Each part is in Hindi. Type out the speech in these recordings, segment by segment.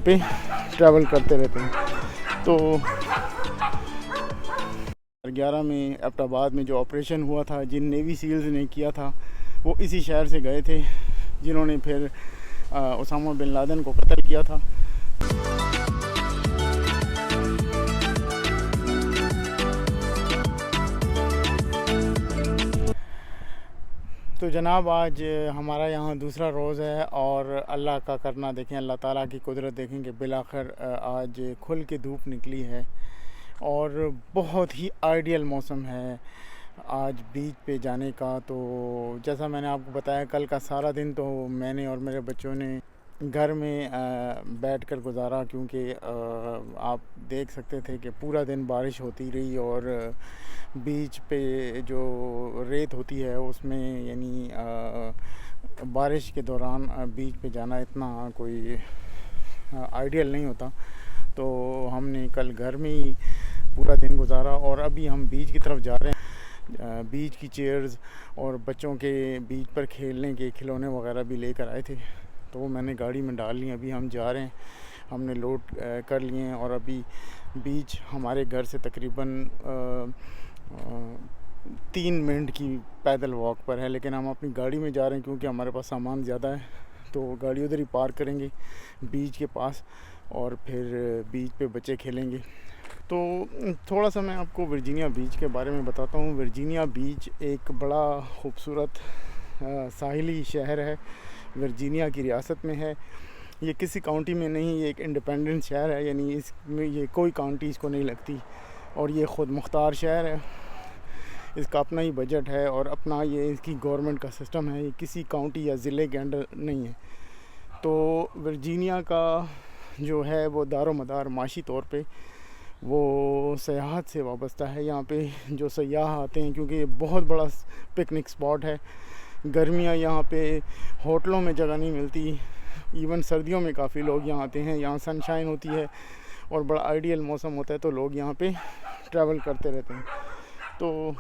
पे ट्रैवल करते रहते हैं। तो 2011 में एबटाबाद में जो ऑपरेशन हुआ था, जिन नेवी सील्स ने किया था, वो इसी शहर से गए थे जिन्होंने फिर ओसामा बिन लादेन को कत्ल किया था। तो जनाब, आज हमारा यहाँ दूसरा रोज़ है और अल्लाह का करना देखें, अल्लाह ताला की कुदरत देखें कि बिलाखिर आज खुल के धूप निकली है और बहुत ही आइडियल मौसम है आज बीच पे जाने का। तो जैसा मैंने आपको बताया, कल का सारा दिन तो मैंने और मेरे बच्चों ने घर में बैठकर गुजारा, क्योंकि आप देख सकते थे कि पूरा दिन बारिश होती रही और बीच पे जो रेत होती है उसमें यानी बारिश के दौरान बीच पे जाना इतना कोई आइडियल नहीं होता। तो हमने कल घर में ही पूरा दिन गुजारा और अभी हम बीच की तरफ जा रहे हैं। बीच की चेयर्स और बच्चों के बीच पर खेलने के खिलौने वगैरह भी लेकर आए थे, तो वो मैंने गाड़ी में डाल ली। अभी हम जा रहे हैं, हमने लोड कर लिए हैं और अभी बीच हमारे घर से तकरीबन 3 मिनट की पैदल वॉक पर है, लेकिन हम अपनी गाड़ी में जा रहे हैं क्योंकि हमारे पास सामान ज़्यादा है। तो गाड़ी उधर ही पार्क करेंगे बीच के पास और फिर बीच पे बच्चे खेलेंगे। तो थोड़ा सा मैं आपको वर्जीनिया बीच के बारे में बताता हूँ। वर्जीनिया बीच एक बड़ा खूबसूरत साहिली शहर है, वर्जीनिया की रियासत में है। ये किसी काउंटी में नहीं, ये एक इंडिपेंडेंट शहर है, यानी इसमें ये कोई काउंटी इसको नहीं लगती और ये ख़ुद मुख्तार शहर है। इसका अपना ही बजट है और अपना ये इसकी गवर्नमेंट का सिस्टम है, ये किसी काउंटी या ज़िले के अंडर नहीं है। तो वर्जीनिया का जो है वो दारोमदार माशी तौर पे वो सयाहत से वाबस्ता है। यहाँ पे जो सयाह आते हैं, क्योंकि ये बहुत बड़ा पिकनिक स्पॉट है। गर्मियाँ यहाँ पे होटलों में जगह नहीं मिलती, इवन सर्दियों में काफ़ी लोग यहाँ आते हैं। यहाँ सनशाइन होती है और बड़ा आइडियल मौसम होता है, तो लोग यहाँ पे ट्रैवल करते रहते हैं। तो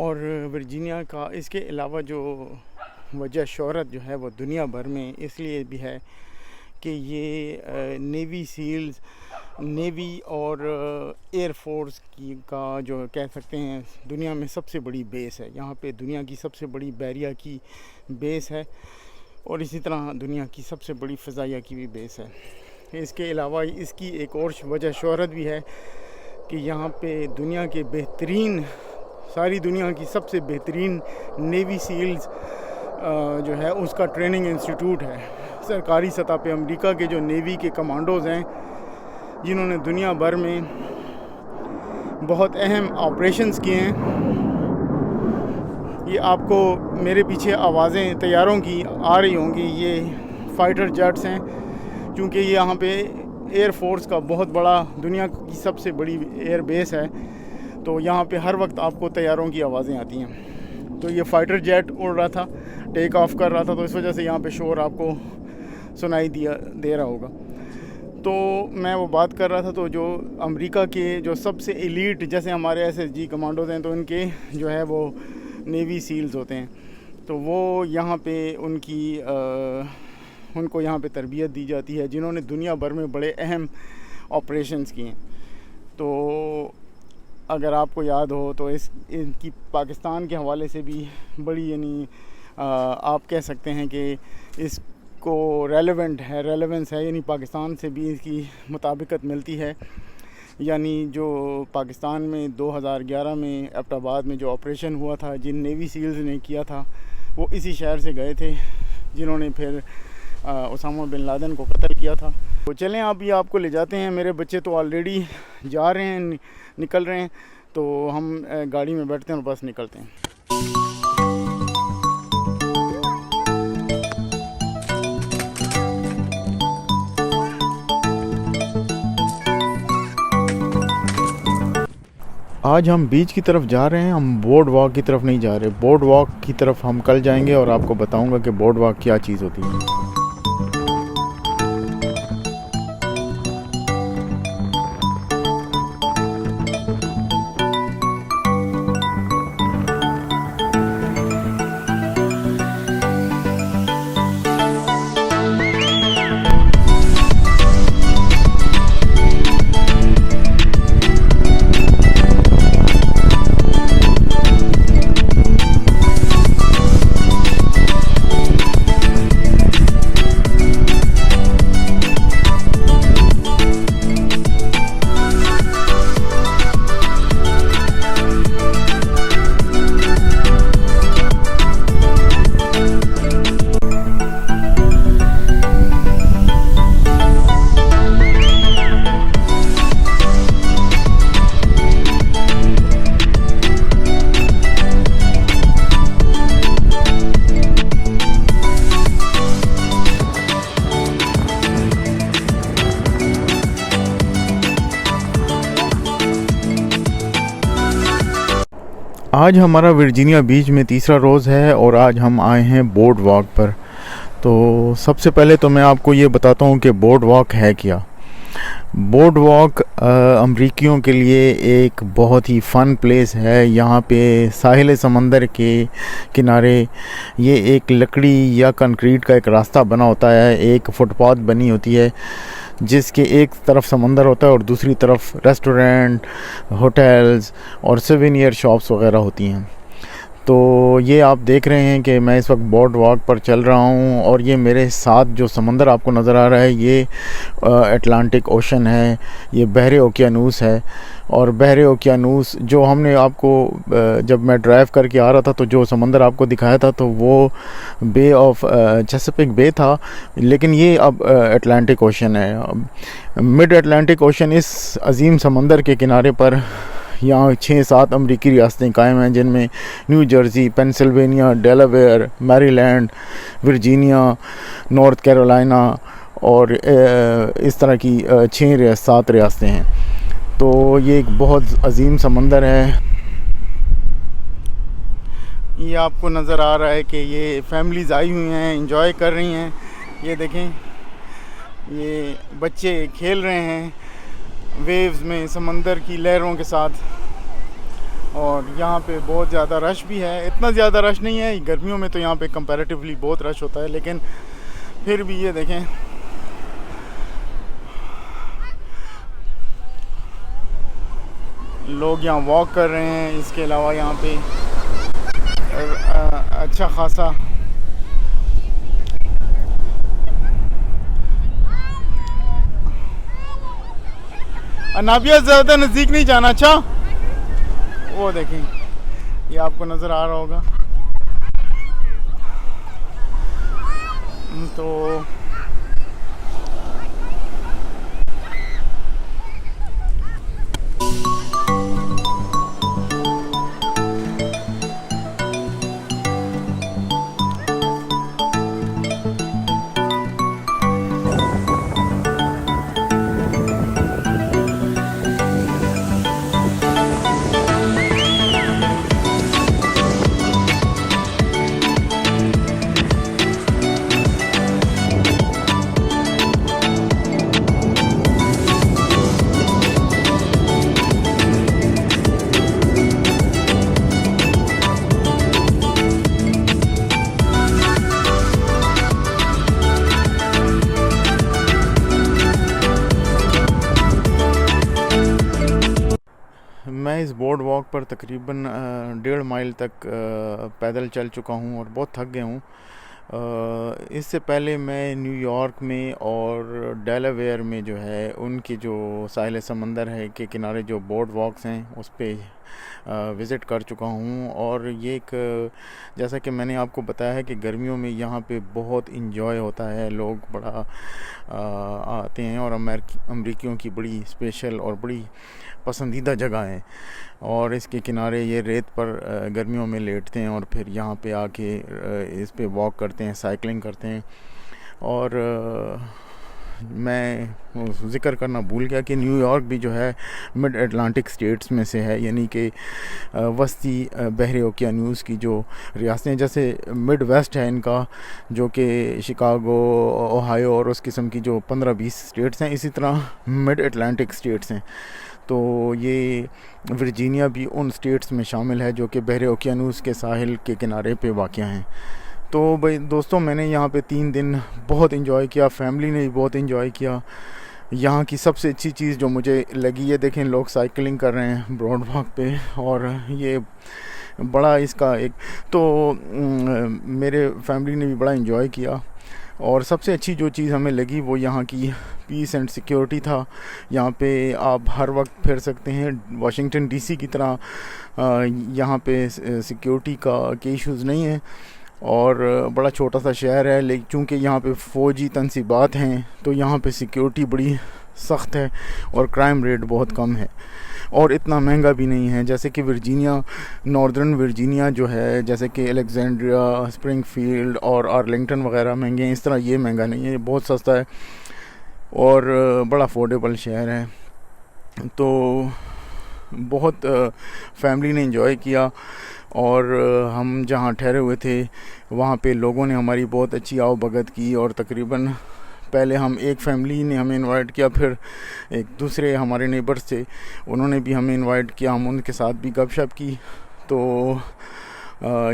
और वर्जीनिया का इसके अलावा जो वजह शोहरत जो है वो दुनिया भर में इसलिए भी है कि ये नेवी सील्स, नेवी और एयर फोर्स की का जो कह सकते हैं दुनिया में सबसे बड़ी बेस है। यहाँ पे दुनिया की सबसे बड़ी बैरिया की बेस है और इसी तरह दुनिया की सबसे बड़ी फ़िज़ाइया की भी बेस है। इसके अलावा इसकी एक और वजह शोहरत भी है कि यहाँ पे दुनिया के बेहतरीन, सारी दुनिया की सबसे बेहतरीन नेवी सील्स जो है उसका ट्रेनिंग इंस्टीट्यूट है। सरकारी सतह पे अमेरिका के जो नेवी के कमांडोज़ हैं, जिन्होंने दुनिया भर में बहुत अहम ऑपरेशंस किए हैं। ये आपको मेरे पीछे आवाज़ें तैयारों की आ रही होंगी, ये फ़ाइटर जेट्स हैं, क्योंकि ये यहाँ पे एयर फोर्स का बहुत बड़ा, दुनिया की सबसे बड़ी एयर बेस है। तो यहाँ पे हर वक्त आपको तैयारों की आवाज़ें आती हैं। तो ये फ़ाइटर जेट उड़ रहा था, टेक ऑफ कर रहा था, तो इस वजह से यहाँ पे शोर आपको सुनाई दे रहा होगा। तो मैं वो बात कर रहा था, तो जो अमेरिका के जो सबसे एलीट, जैसे हमारे SSG कमांडोज़ हैं, तो उनके जो है वो नेवी सील्स होते हैं। तो वो यहाँ पे उनको यहाँ पे तरबियत दी जाती है, जिन्होंने दुनिया भर में बड़े अहम ऑपरेशंस किए हैं। तो अगर आपको याद हो तो इनकी पाकिस्तान के हवाले से भी बड़ी, यानी आप कह सकते हैं कि इसको रेलेवेंस है, यानी पाकिस्तान से भी इसकी मुताबिकत मिलती है। यानी जो पाकिस्तान में 2011 में एबटाबाद में जो ऑपरेशन हुआ था, जिन नेवी सील्स ने किया था, वो इसी शहर से गए थे जिन्होंने फिर ओसामा बिन लादेन को कत्ल किया था। तो चलें, अभी आपको ले जाते हैं। मेरे बच्चे तो ऑलरेडी जा रहे हैं, निकल रहे हैं, तो हम गाड़ी में बैठते हैं और बस निकलते हैं। आज हम बीच की तरफ जा रहे हैं, हम बोर्ड वॉक की तरफ नहीं जा रहे। बोर्ड वॉक की तरफ हम कल जाएंगे और आपको बताऊंगा कि बोर्ड वॉक क्या चीज़ होती है। आज हमारा वर्जीनिया बीच में तीसरा रोज़ है और आज हम आए हैं बोर्ड वॉक पर। तो सबसे पहले तो मैं आपको ये बताता हूँ कि बोर्ड वॉक है क्या। बोर्ड वॉक अमरीकियों के लिए एक बहुत ही फ़न प्लेस है। यहाँ पे साहिल समंदर के किनारे ये एक लकड़ी या कंक्रीट का एक रास्ता बना होता है, एक फुटपाथ बनी होती है जिसके एक तरफ समंदर होता है और दूसरी तरफ रेस्टोरेंट, होटल्स और सिवेनियर शॉप्स वगैरह होती हैं। तो ये आप देख रहे हैं कि मैं इस वक्त बोर्ड वॉक पर चल रहा हूँ और ये मेरे साथ जो समंदर आपको नज़र आ रहा है ये अटलांटिक ओशन है, ये बहरे ओकियानूस है। और बहरे ओकियानूस जो हमने आपको जब मैं ड्राइव करके आ रहा था तो जो समंदर आपको दिखाया था तो वो बे ऑफ चेसापेake बे था, लेकिन ये अब अटलांटिक ओशन है। मिड अटलांटिक ओशन इस अजीम समंदर के किनारे पर यहाँ 6-7 अमरीकी रियासतें कायम हैं, जिनमें new Jersey, Pennsylvania, Delaware, Maryland, Virginia, north Carolina और इस तरह की 6-7 रियासतें हैं। तो ये एक बहुत अजीम समंदर है। ये आपको नज़र आ रहा है कि ये फैमिलीज़ आई हुई हैं, एंजॉय कर रही हैं। ये देखें, ये बच्चे खेल रहे हैं वेव्स में, समंदर की लहरों के साथ। और यहाँ पे बहुत ज़्यादा रश भी है, इतना ज़्यादा रश नहीं है। गर्मियों में तो यहाँ पे कंपैरेटिवली बहुत रश होता है, लेकिन फिर भी ये देखें लोग यहाँ वॉक कर रहे हैं। इसके अलावा यहाँ पे अच्छा खासा नाबिया ज़्यादा नज़दीक नहीं जाना। अच्छा, वो देखें, ये आपको नज़र आ रहा होगा। तो मैं इस बोर्ड वॉक पर तकरीबन 1.5 माइल तक पैदल चल चुका हूँ और बहुत थक गया हूँ। इससे पहले मैं न्यूयॉर्क में और डेलावेयर में जो है उनकी जो साहिल समंदर है के किनारे जो बोर्ड वॉक्स हैं उस पे विज़िट कर चुका हूँ। और ये एक जैसा कि मैंने आपको बताया है कि गर्मियों में यहाँ पे बहुत इंजॉय होता है, लोग बड़ा आते हैं और अमेरिकियों की बड़ी स्पेशल और बड़ी पसंदीदा जगह है। और इसके किनारे ये रेत पर गर्मियों में लेटते हैं और फिर यहाँ पे आके इस पे वॉक करते हैं, साइकिलिंग करते हैं। और मैं ज़िक्र करना भूल गया कि न्यूयॉर्क भी जो है मिड अटलांटिक स्टेट्स में से है, यानी कि वस्ती बहरे ओकियानूस की जो रियासतें, जैसे मिड वेस्ट है इनका जो कि शिकागो, ओहायो और उस किस्म की जो 15-20 स्टेट्स हैं, इसी तरह मिड अटलांटिक स्टेट्स हैं। तो ये वर्जीनिया भी उन स्टेट्स में शामिल है जो कि बहरे ओकियानूस के साहिल के किनारे पे वाक़या हैं। तो भाई दोस्तों, मैंने यहाँ पे 3 दिन बहुत इन्जॉय किया, फैमिली ने भी बहुत इन्जॉय किया। यहाँ की सबसे अच्छी चीज़ जो मुझे लगी, ये देखें लोग साइकिलिंग कर रहे हैं ब्रॉड वॉक पे, और ये बड़ा इसका एक तो मेरे फैमिली ने भी बड़ा इन्जॉय किया। और सबसे अच्छी जो चीज़ हमें लगी वो यहाँ की पीस एंड सिक्योरिटी था। यहाँ पे आप हर वक्त फिर सकते हैं, वाशिंगटन डीसी की तरह यहाँ पे सिक्योरिटी का के इश्यूज़ नहीं है, और बड़ा छोटा सा शहर है, लेकिन चूँकि यहाँ पे फ़ौजी तनसीबात हैं तो यहाँ पे सिक्योरिटी बड़ी सख्त है और क्राइम रेट बहुत कम है, और इतना महंगा भी नहीं है जैसे कि वर्जीनिया, नॉर्दर्न वर्जीनिया जो है, जैसे कि अलेक्जेंड्रिया, स्प्रिंगफील्ड और आर्लिंगटन वगैरह महंगे हैं, इस तरह ये महंगा नहीं है, ये बहुत सस्ता है और बड़ा अफोर्डेबल शहर है। तो बहुत फैमिली ने एंजॉय किया, और हम जहाँ ठहरे हुए थे वहाँ पे लोगों ने हमारी बहुत अच्छी आओ भगत की, और तकरीबन पहले हम एक फैमिली ने हमें इनवाइट किया, फिर एक दूसरे हमारे नेबर्स थे उन्होंने भी हमें इनवाइट किया, हम उनके साथ भी गपशप की। तो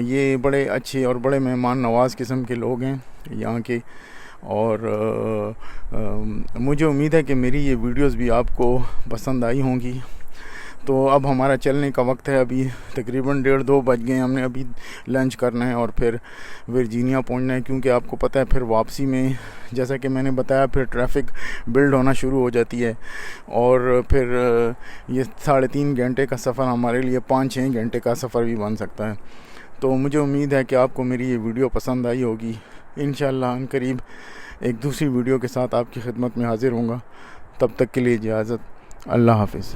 ये बड़े अच्छे और बड़े मेहमान नवाज़ किस्म के लोग हैं यहाँ के, और मुझे उम्मीद है कि मेरी ये वीडियोस भी आपको पसंद आई होंगी। तो अब हमारा चलने का वक्त है, अभी तकरीबन 1:30-2 बज गए, हमने अभी लंच करना है और फिर वर्जीनिया पहुंचना है, क्योंकि आपको पता है फिर वापसी में, जैसा कि मैंने बताया, फिर ट्रैफिक बिल्ड होना शुरू हो जाती है, और फिर ये 3.5 घंटे का सफ़र हमारे लिए 5-6 घंटे का सफ़र भी बन सकता है। तो मुझे उम्मीद है कि आपको मेरी ये वीडियो पसंद आई होगी। इंशाअल्लाह करीब एक दूसरी वीडियो के साथ आपकी खिदमत में हाज़िर होऊंगा। तब तक के लिए इजाज़त, अल्लाह हाफ़िज़।